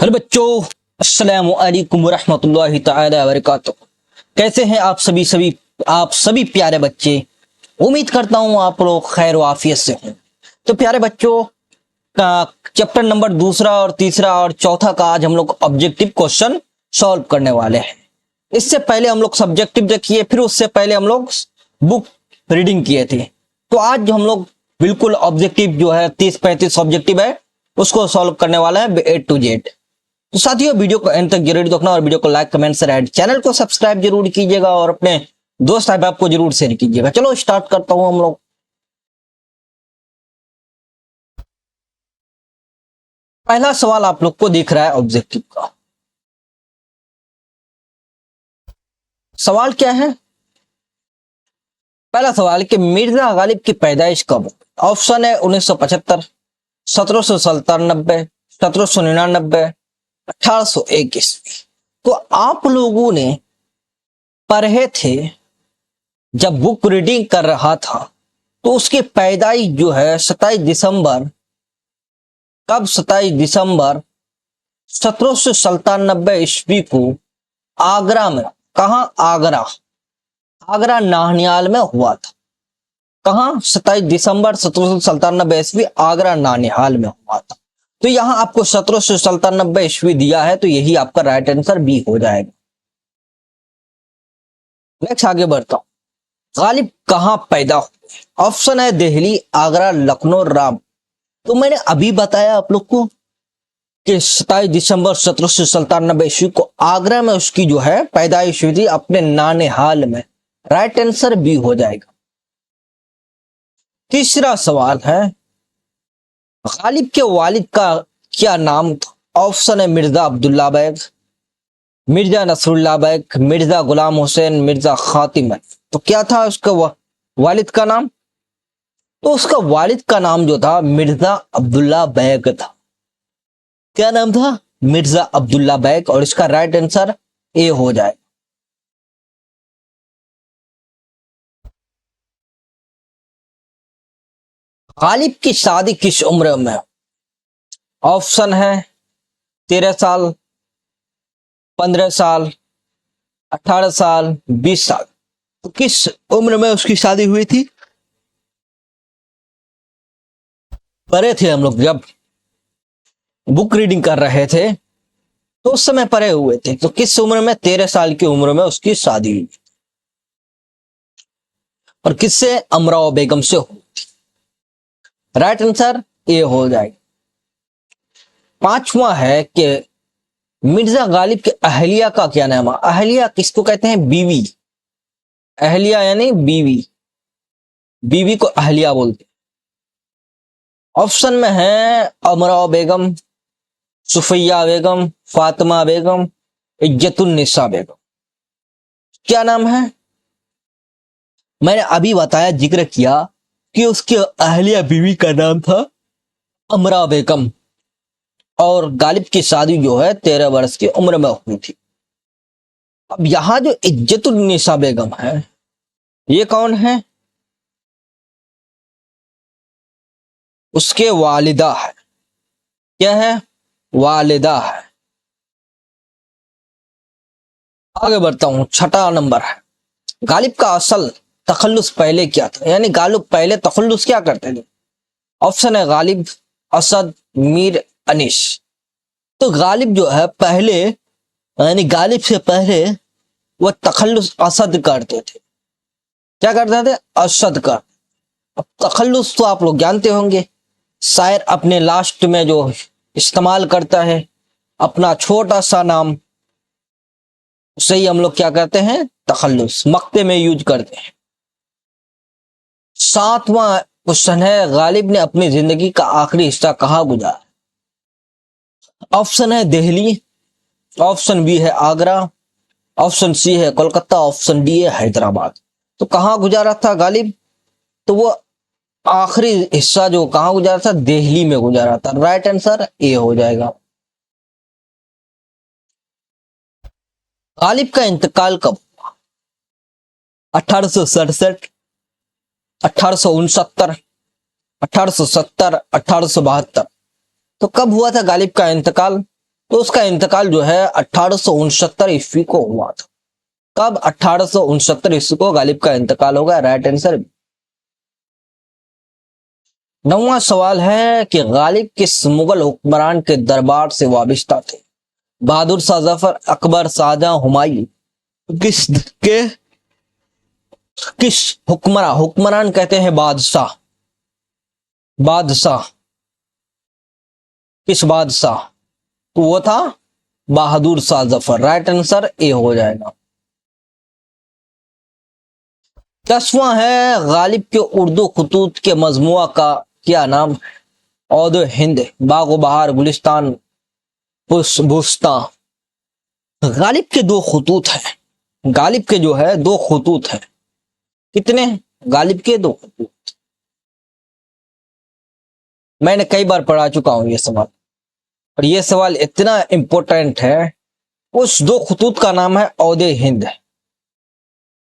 Hello बच्चों, अस्सलामु अलैकुम वरहमतुल्लाहि तआला वबरकातुहू। कैसे हैं आप सभी प्यारे बच्चे। उम्मीद करता हूं आप लोग खैर व आफियत से हों। तो प्यारे बच्चों का चैप्टर नंबर दूसरा और तीसरा और चौथा का आज हम लोग ऑब्जेक्टिव क्वेश्चन सॉल्व करने वाले हैं। इससे पहले हम लोग सब्जेक्टिव देखिए, फिर उससे पहले हम लोग बुक रीडिंग किए थे। तो आज जो हम लोग बिल्कुल ऑब्जेक्टिव जो है 30-35 ऑब्जेक्टिव है उसको सॉल्व करने वाला है ए टू जेड। तो साथियों वीडियो को एंड तक जरूर देखना और वीडियो को लाइक कमेंट से ऐड, चैनल को सब्सक्राइब जरूर कीजिएगा और अपने दोस्त अहबाब को जरूर शेयर कीजिएगा। चलो स्टार्ट करता हूं हम लोग। पहला सवाल आप लोग को दिख रहा है ऑब्जेक्टिव का। सवाल क्या है? पहला सवाल कि मिर्जा गालिब की पैदाइश कब? ऑप्शन है 1975, 1797, 1799, 1801 ईस्वी। तो आप लोगों ने पढ़े थे जब बुक रीडिंग कर रहा था तो उसकी पैदाइश जो है 27 दिसंबर, कब 27 दिसंबर 1797 ईस्वी को आगरा में, कहां? आगरा नानियाल में हुआ था। कहां? 27 दिसंबर 1797 ईस्वी आगरा नानिहाल में हुआ था। तो यहां आपको 1797 ईस्वी दिया है, तो यही आपका राइट आंसर बी हो जाएगा। नेक्स्ट आगे बढ़ता हूं। गालिब कहां पैदा हुए? ऑप्शन है दिल्ली, आगरा, लखनऊ, राम। तो मैंने अभी बताया आप लोग को कि 27 दिसंबर 1797 ईस्वी को आगरा में उसकी जो है पैदाइश हुई थी, अपने नानिहाल में। राइट आंसर बी हो जाएगा। तीसरा सवाल है गालिब के वालिद का क्या नाम था? ऑप्शन है मिर्जा अब्दुल्ला बैग, मिर्जा नसरुल्लाह बैग, मिर्जा गुलाम हुसैन, मिर्जा खातिम। तो क्या था उसका वालिद का नाम? तो उसका वालिद का नाम जो था मिर्जा अब्दुल्ला बैग था। क्या नाम था? मिर्जा अब्दुल्ला बैग। और इसका राइट आंसर ए हो जाए। गालिब की शादी किस उम्र में? ऑप्शन है 13 साल, 15 साल, 18 साल, 20 साल। तो किस उम्र में उसकी शादी हुई थी? पढ़े थे हम लोग जब बुक रीडिंग कर रहे थे तो उस समय पढ़े हुए थे। तो किस उम्र में? 13 साल की उम्र में उसकी शादी हुई और किससे? अमराव बेगम से हुई थी। राइट आंसर ए हो जाएगा। पांचवा है कि मिर्जा गालिब के अहलिया का क्या नाम है? अहलिया किसको कहते हैं? बीवी। अहलिया यानी बीवी, बीवी को अहलिया बोलते हैं। ऑप्शन में है अमराव बेगम, सुफैया बेगम, फातिमा बेगम, इज्जतुन्निसा बेगम। क्या नाम है? मैंने अभी बताया, जिक्र किया कि उसके अहलिया बीवी का नाम था अमरा बेगम और गालिब की शादी जो है 13 वर्ष की उम्र में हुई थी। अब यहां जो इज्जतुन्निसा बेगम है, ये कौन है? उसके वालिदा है। क्या है? वालिदा है। आगे बढ़ता हूं। छठा नंबर है गालिब का असल तखल्लुस पहले क्या था? यानी गालिब पहले तखल्लुस क्या करते थे? ऑप्शन है गालिब, असद, मीर, अनीस। तो गालिब जो है पहले, यानी गालिब से पहले वह तखल्लुस असद करते थे। क्या करते थे? असद कर। अब तखल्लुस तो आप लोग जानते होंगे, शायर अपने लास्ट में जो इस्तेमाल करता है अपना छोटा सा नाम, उसे ही हम लोग क्या करते हैं? तखल्लुस, मक्ते में यूज करते हैं। सातवां क्वेश्चन है गालिब ने अपनी जिंदगी का आखिरी हिस्सा कहां गुजारा? ऑप्शन है दिल्ली, ऑप्शन बी है आगरा, ऑप्शन सी है कोलकाता, ऑप्शन डी है हैदराबाद। तो कहां गुजारा था गालिब? तो वो आखिरी हिस्सा जो कहां गुजारा था? दिल्ली में गुजारा था। राइट आंसर ए हो जाएगा। गालिब का इंतकाल कब हुआ? 1867, 1869, 1870, 1872। तो कब हुआ था गालिब का इंतकाल? तो उसका इंतकाल जो है 1869 ईस्वी को हुआ था। कब? 1869 ईस्वी को गालिब का इंतकाल होगा। Right answer. नौवां सवाल है कि गालिब किस मुगल हुक्मरान के दरबार से वाबिस्ता थे? बहादुर शाह जफर, अकबर, शाहजहां, हुमायूं। किस के किस हुक्मरान कहते हैं बादशाह। बादशाह, किस बादशाह? तो वो था Bahadur Shah Zafar. Right answer A हो जाएगा। 10वां है गालिब के उर्दू खतूत के मजमुआ का क्या नाम? औद हिंद, बागो बहार, गुलिस्तान, बुस्ता। गालिब के दो खतूत हैं। गालिब के जो है दो खतूत हैं। कितने? गालिब के दो खतूत। मैंने कई बार पढ़ा चुका हूं ये सवाल, और ये सवाल इतना इंपॉर्टेंट है। उस दो खतूत का नाम है औदे हिंद।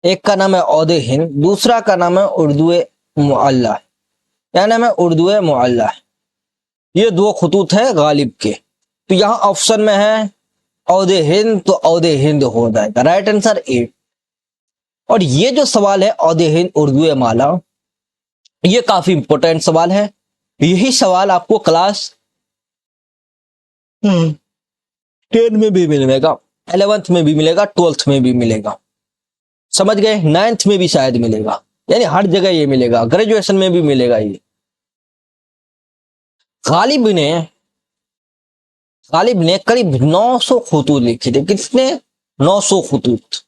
एक का नाम है औदे हिंद, दूसरा का नाम है उर्दू मुअल्ला। क्या नाम है? उर्दू मुअल्ला। ये दो खतूत है गालिब के। तो यहां ऑप्शन में है औदे हिंद, तो औदे हिंद हो जाएगा। राइट आंसर ए। और ये जो सवाल है औदे हिंद उर्दू माला, ये काफी इंपॉर्टेंट सवाल है। यही सवाल आपको क्लास 10 में भी मिलेगा, 11th में भी मिलेगा, 12th में भी मिलेगा। समझ गए? 9th में भी शायद मिलेगा, यानी हर जगह ये मिलेगा। ग्रेजुएशन में भी मिलेगा ये। गालिब ने करीब 900 खतूत लिखे थे। कितने? 900 खतूत।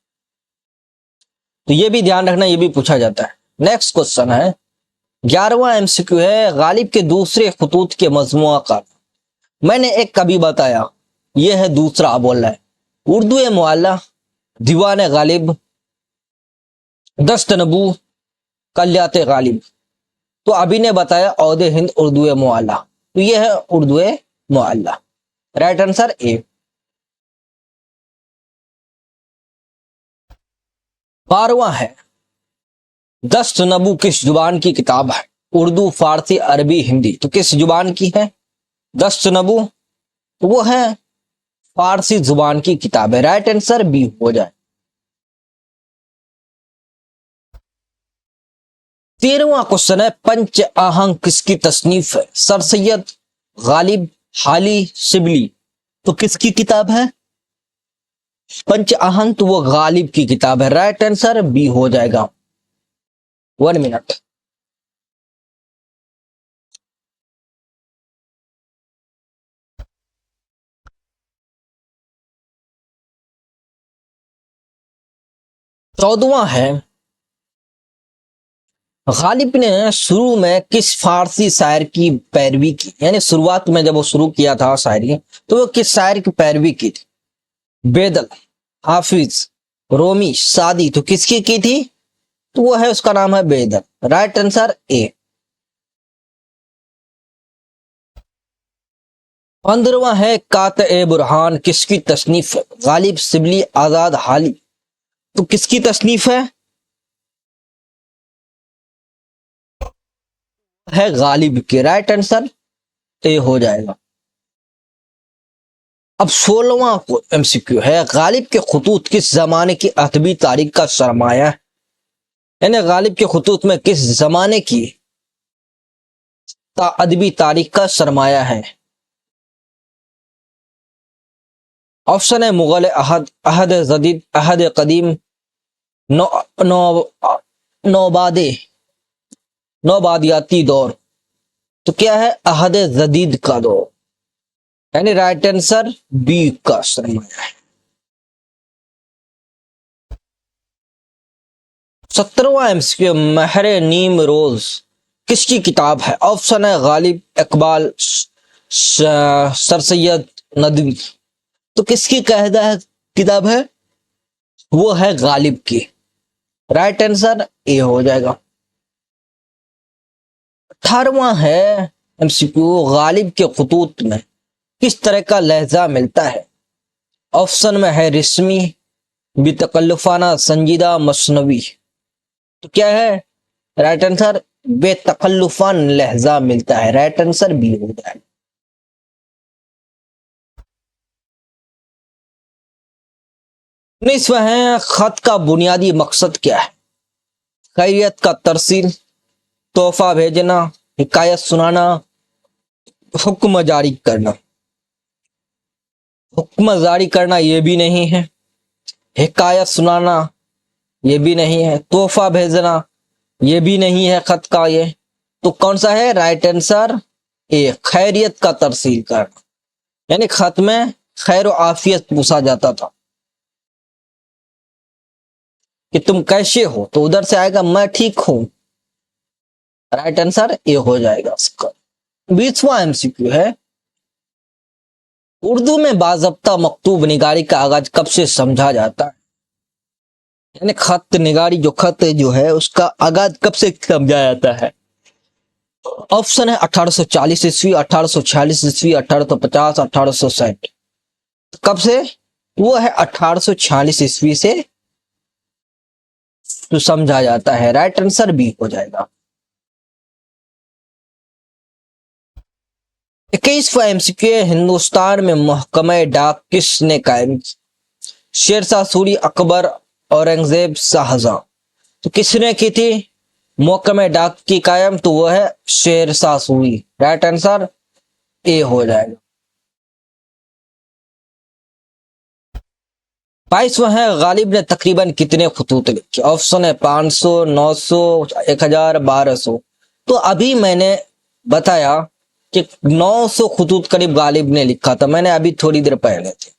तो ये भी ध्यान रखना, ये भी पूछा जाता है। नेक्स्ट क्वेश्चन है, 11वां एमसीक्यू है, गालिब के दूसरे खतूत के मजमुआ का। मैंने एक कभी बताया, ये है दूसरा बोल रहा है। उर्दू मुअल्ला, दीवान गालिब, दस्त नबू, कलियात गालिब। तो अभी ने बताया औदे हिंद उर्दू मुअल्ला, तो ये है Urdu Mualla. Right answer A. 12वां है, दस्त नबू किस जुबान की किताब है? उर्दू, फारसी, अरबी, हिंदी। तो किस जुबान की है दस्त नबू? तो वो है फारसी जुबान की किताब है। राइट आंसर बी हो जाए। 13वां क्वेश्चन है, पंच आहंग किसकी तसनीफ है? सर सैयद, गालिब, हाली, शिबली। तो किसकी किताब है पंच आहंग? तो वो गालिब की किताब है। राइट आंसर बी हो जाएगा। 1 मिनट। चौदवा है, गालिब ने शुरू में किस फारसी शायर की पैरवी की? यानी शुरुआत में जब वो शुरू किया था शायरी, तो वो किस शायर की पैरवी की थी? बेदल, हाफिज, रोमी, सादी। तो किसकी की थी? तो वो है, उसका नाम है बेदल। राइट आंसर ए। 15वां है, कात ए बुरहान किसकी तसनीफ है? गालिब, शिबली, आजाद, हाली। तो किसकी तसनीफ है गालिब की। राइट आंसर ए हो जाएगा। अब 16वां एमसीक्यू है, गालिब के खतूत किस जमाने की अदबी तारीख का सरमाया है? यानी गालिब के खतूत में किस जमाने की अदबी तारीख का सरमाया है? ऑप्शन है मुगल अहद, अहद जदीद, अहद कदीम, नौ नौ नौबादे नौबादियाती दौर। तो क्या है? अहद जदीद का दौर, यानी राइट आंसर बी का सरमाया है। 17वां एमसीक्यू, महरे नीम रोज किसकी किताब है? ऑप्शन है गालिब, इकबाल, सर सैयद, नदवी। तो किसकी कहदा है किताब है? वो है गालिब की। राइट आंसर ए हो जाएगा। 18वां है एमसीक्यू, गालिब के खतूत में किस तरह का लहजा मिलता है? ऑप्शन में है रिस्मी, बेतकल्लुफाना, संजीदा, मसनवी। तो क्या है? राइट आंसर बेतकल्लुफान लहजा मिलता है। राइट आंसर बी हो जाएगा। 19वां है, खत का बुनियादी मकसद क्या है? खैरियत का तरसील, तोहफा भेजना, हिकायत सुनाना, हुक्म जारी करना। हुक्म जारी करना ये भी नहीं है, हिकायत सुनाना ये भी नहीं है, तोहफा भेजना ये भी नहीं है खत का ये। तो कौन सा है? राइट आंसर ए, खैरियत का तरसील करना। यानी खत में खैर आफियत पूछा जाता था कि तुम कैसे हो, तो उधर से आएगा मैं ठीक हूं। राइट आंसर ए हो जाएगा इसका। 20वां एमसीक्यू है, उर्दू में बाज़ाब्ता मकतूब निगारी का आगाज कब से समझा जाता है? यानी खत निगारी जो खत जो है उसका आगाज कब से समझा जाता है? ऑप्शन है 1840 ईस्वी, 1846 ईस्वी, 1850, 1860। कब से? वो है 1846 ईस्वी से तो समझा जाता है। राइट आंसर बी हो जाएगा। 21वां एमसीक्यू, हिंदुस्तान में महकमे डाक किसने कायम की? शेरशाह सूरी, अकबर, औरंगजेब, शाहजहां। तो किसने की थी महकमे डाक की कायम? तो वो है Shershah Suri. Right answer A हो जाएगा। 22वां है, गालिब ने तकरीबन कितने खतूत लिखे? ऑप्शन है 500, 900, 1000, 1200। तो अभी मैंने बताया कि 900 खतूत करीब गालिब ने लिखा था, मैंने अभी थोड़ी देर पहले थे।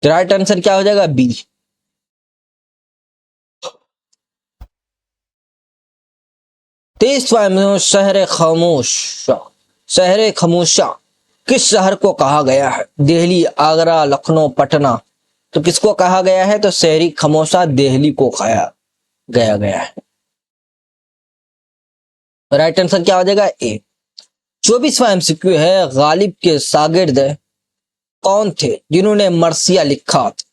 तो राइट आंसर क्या हो जाएगा? बी। 23वां, शहर खामोशा, शहर खामोशा किस शहर को कहा गया है? दिल्ली, आगरा, लखनऊ, पटना। तो किसको कहा गया है? तो शहरी खामोशा दिल्ली को कहा गया है। राइट आंसर क्या हो जाएगा? ए। 24वां एमसीक्यू है, गालिब के शागिर्द कौन थे जिन्होंने मरसिया लिखा था?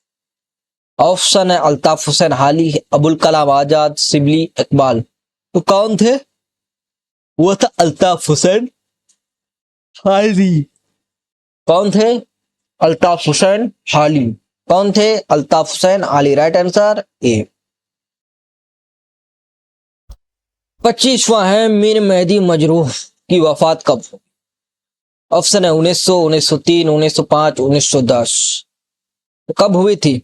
ऑप्शन है अल्ताफ हुसैन हाली, अबुल कलाम आजाद, शिबली, इकबाल। तो कौन थे? वो था अल्ताफ हुसैन हाली। कौन थे? अल्ताफ हुसैन हाली। कौन थे? अल्ताफ हुसैन हाली। राइट आंसर ए। 25वां है, मीर मेहदी मजरूह की वफात कब हुई? ऑप्शन है 1900, 1903, 1905, 1910। तो कब हुई थी?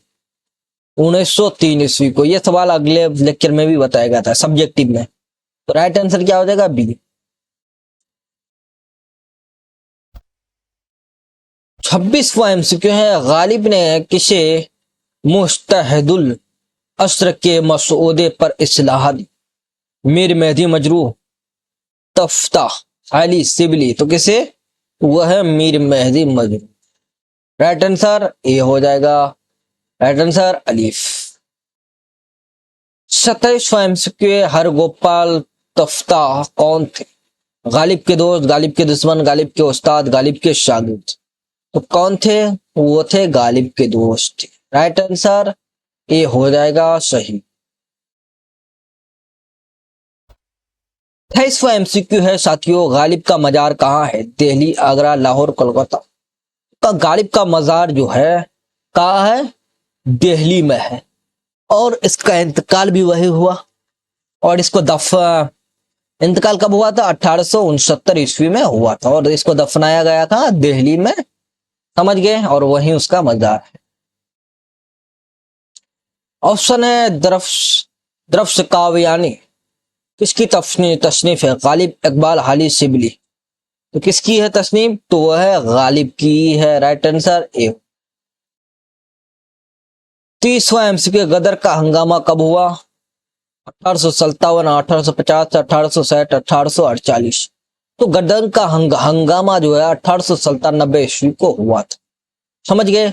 1903 ईस्वी को। यह सवाल अगले लेक्चर में भी बताया गया था सब्जेक्टिव में। तो राइट आंसर क्या हो जाएगा? बी। 26वां एमसीक्यू है, गालिब ने किसे मुस्तहदुल अस्र के मसौदे पर इस्लाह दी? मीर मेहदी मजरूह, तफ्ता, अली, शिबली। तो किसे? वह है Mir Mehdi Majrooh. Right answer A हो जाएगा। राइट आंसर अलीफ। 27वां एमसीक्यू है, हर गोपाल तफ्ता कौन थे? गालिब के दोस्त, गालिब के दुश्मन, गालिब के उस्ताद, गालिब के शागिर्द। तो कौन थे? वो थे गालिब के दोस्त। राइट आंसर ए हो जाएगा सही। 28वां एमसीक्यू है साथियों, गालिब का मजार कहाँ है? दिल्ली, आगरा, लाहौर, कोलकाता। का गालिब का मजार जो है कहाँ है? दिल्ली में है। और इसका इंतकाल भी वही हुआ। और इसको इंतकाल कब हुआ था? 1869 ईस्वी में हुआ था। और इसको दफनाया गया था दिल्ली में, समझ गए? और वही उसका मजार है। ऑप्शन है दरफ्श काव्यानी किसकी तसनीफ है? गालिब, इकबाल, हाली, शिबली। तो किसकी है तसनीफ? तो वह है गालिब की है। Right answer A. 30वां एमसीक्यू, गदर का हंगामा कब हुआ? 1857, 1850, 1860, 1848। तो गदर का हंगामा जो है 1897 ईस्वी को हुआ था, समझ गए?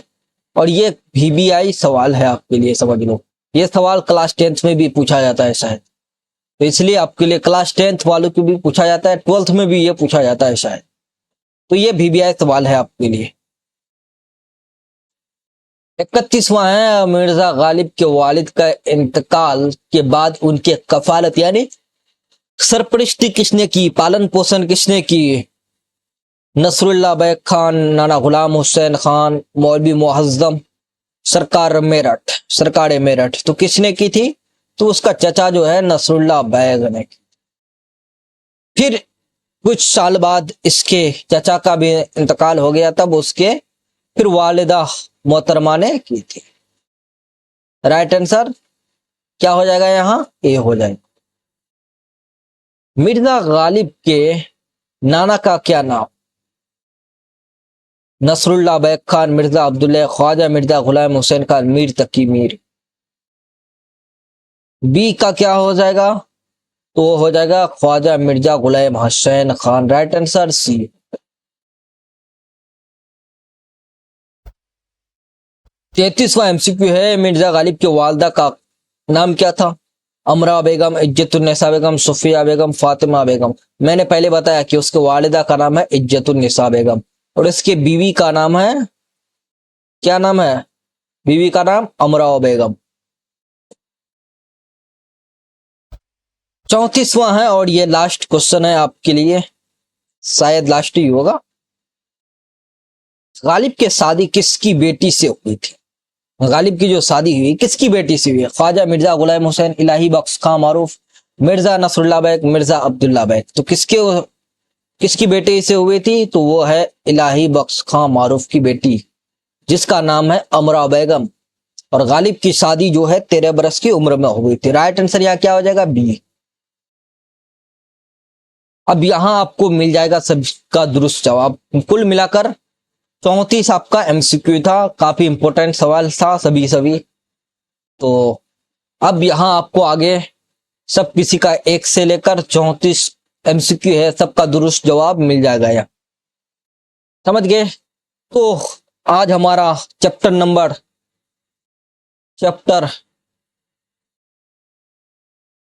और ये VBI सवाल है आपके लिए, समझ लो। ये सवाल क्लास 10th में भी पूछा जाता है शायद, तो इसलिए आपके लिए क्लास 10th वालों को भी पूछा जाता है, 12th में भी ये पूछा जाता है शायद। तो ये VBI सवाल है आपके लिए। 31वां है, मिर्जा गालिब के वालिद का इंतकाल के बाद उनके कफालत यानी सरपरस्ती किसने की? पालन पोषण किसने की? नसरुल्लाह बैग खान, नाना गुलाम हुसैन खान, मौलवी मुअज्जम, सरकार मेरठ तो किसने की थी? तो उसका चचा जो है नसरुल्लाह बैग ने की। फिर कुछ साल बाद इसके चचा का भी इंतकाल हो गया, तब उसके फिर वालिदा मोहतरमा ने की थी। राइट आंसर क्या हो जाएगा? यहाँ ए हो जाएगा। मिर्जा गालिब के नाना का क्या नाम? नसरुल्लाह बैग खान, मिर्जा अब्दुल्ला, ख्वाजा मिर्जा गुलाम हुसैन खान, मीर तकी मीर। बी का क्या हो जाएगा? तो हो जाएगा Khwaja Mirza Ghulam Hussain Khan. Right answer C. 33वां एमसीक्यू है, मिर्जा गालिब के वालदा का नाम क्या था? अमरा बेगम, इज्जतुन्निसा बेगम, सुफिया बेगम, फातिमा बेगम। मैंने पहले बताया कि उसके वालिदा का नाम है इज्जतुन्निसा बेगम और इसके बीवी का नाम है, क्या नाम है? बीवी का नाम अमरा बेगम। 34वां है और ये लास्ट क्वेश्चन है आपके लिए, शायद लास्ट ही होगा। गालिब की शादी किसकी बेटी से हुई थी? गालिब की जो शादी हुई किसकी बेटी से हुई है? ख्वाजा मिर्जा गुलाम हुसैन, इलाही बख्श खां मारूफ, मिर्जा नसरुल्लाह बैग, मिर्जा अब्दुल्ला बैग। तो किसकी बेटी से हुई थी? तो वो है इलाही बख्श खां मारूफ की बेटी, जिसका नाम है अमरा बेगम। और गालिब की शादी जो है 13 बरस की उम्र में हुई थी। राइट आंसर यहाँ क्या हो जाएगा? बी। अब यहां आपको मिल जाएगा सबका दुरुस्त जवाब। कुल मिलाकर 34 आपका एमसीक्यू था, काफी इंपॉर्टेंट सवाल था सभी। तो अब यहां आपको आगे सब किसी का 1 से लेकर 34 एमसीक्यू है, सबका दुरुस्त जवाब मिल जाएगा। या समझ गए? तो आज हमारा चैप्टर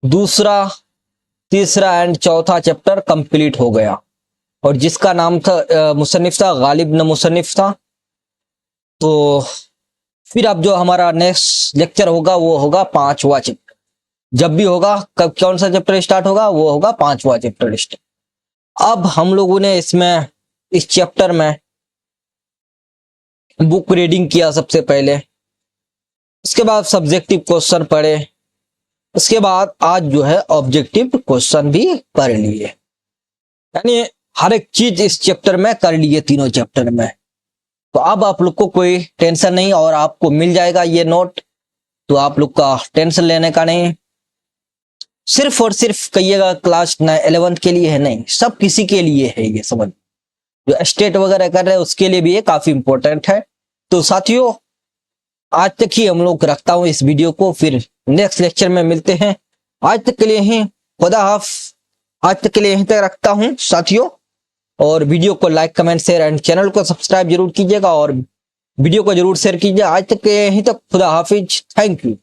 दूसरा, तीसरा एंड चौथा चैप्टर कंप्लीट हो गया और जिसका नाम था मुसन्निफ था गालिब न मुसन्निफ था। तो फिर अब जो हमारा नेक्स्ट लेक्चर होगा वो होगा 5वां चैप्टर। जब भी होगा, कब कौन सा चैप्टर स्टार्ट होगा? वो होगा 5वां चैप्टर स्टार्ट। अब हम लोगों ने इस चैप्टर में बुक रीडिंग किया सबसे पहले, इसके बाद सब्जेक्टिव क्वेश्चन पढ़े, इसके बाद आज जो है ऑब्जेक्टिव क्वेश्चन भी पढ़ लिए, यानी हर एक चीज इस चैप्टर में कर लिए, तीनों चैप्टर में। तो अब आप लोग को कोई टेंशन नहीं और आपको मिल जाएगा ये नोट, तो आप लोग का टेंशन लेने का नहीं। सिर्फ और सिर्फ कहिएगा क्लास 11th के लिए है, नहीं, सब किसी के लिए है ये, समझ। जो स्टेट वगैरह कर रहे हैं उसके लिए भी ये काफी इंपॉर्टेंट है। तो साथियों आज तक ही हम लोग रखता हूं इस वीडियो को, फिर नेक्स्ट लेक्चर में मिलते हैं। आज तक के लिए ही खुदा हाफ, आज तक के लिए यहीं तक रखता हूं साथियों। और वीडियो को like comment share and channel को सब्सक्राइब जरूर कीजिएगा और वीडियो को जरूर शेयर कीजिए। आज तक के लिए यहीं तक, खुदा हाफिज, थैंक यू।